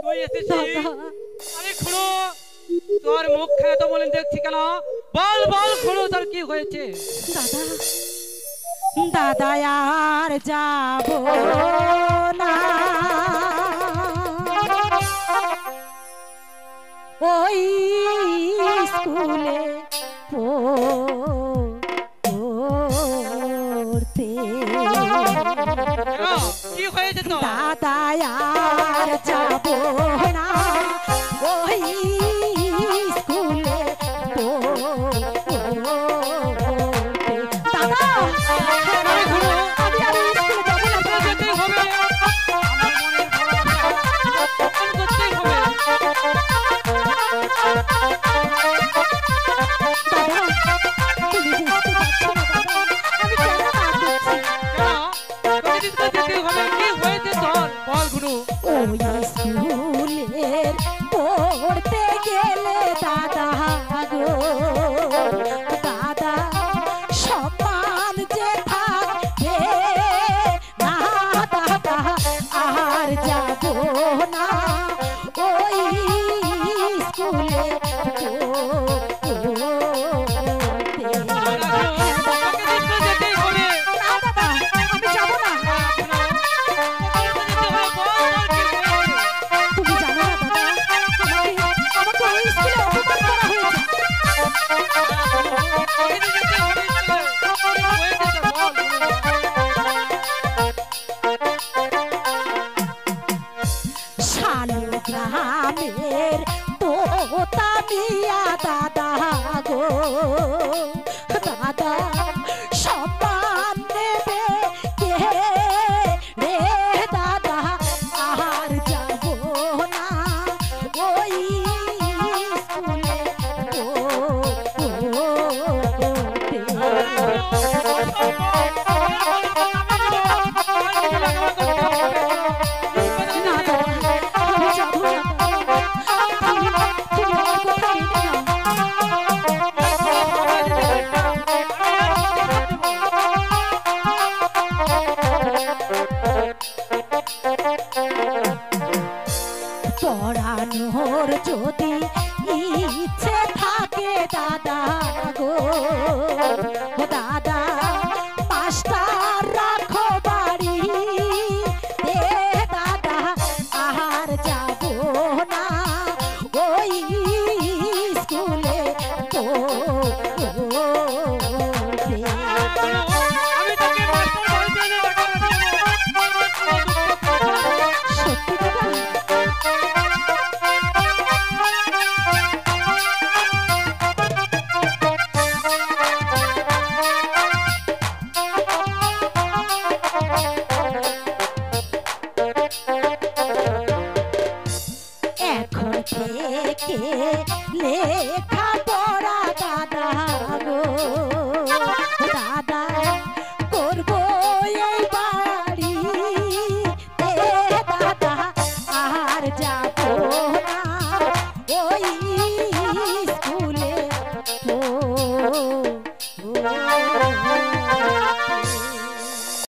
তুই এসেছিস? আরে খুড়ো, তোর মুখখানে তো বলেন দেখছি কেন? বল বল খুড়ো, তোর কি হয়েছে? দাদা, দাদা আর যাব না ওই স্কুলে পড়তে। কি হয়েছে তো? দাদা আর যাব না ওই স্কুলে পড়তে। দাদা, আমি আর স্কুলে যাব না। যেতেই হবে, আমার মনের ভালোবাসা করতেই হবে। দাদা, তুমি বুঝতে পারছো না দাদা, আমি কেন কাঁদছি? যেতেই হবে। কি হয়েছে তোর? বল গুরু। ওই স্কুলের পড়তে গেলে দাদা গো, দাদা সম্মান যে থাকবে না দাদা, আর যাব না ওই স্কুলে পড়তে। যেতেই হবে। না দাদা, আমি যাব না। তুমি জানো না দাদা, আমাকে ওই স্কুলে অপমান করা হয়েছে। শালগ্রামের তোতা মিয়া দাদা গো, দাদা সম্মান নেবে কে রে দাদা, আর যাব না ওই স্কুলে না দাদা, আমি যাব না দাদা, তুমি আমার কথা মেনে নাও। পড়ানোর যদি ইচ্ছে থাকে দাদা গো, দাদা মাস্টার রাখো বাড়ি দে দাদা, আর যাব না ওই স্কুলে পড়তে। সত্যি দাদা? এখন থেকে লেখা পড়া দাদা গো, দাদা করবো এই বাড়ি দাদা, আর যাব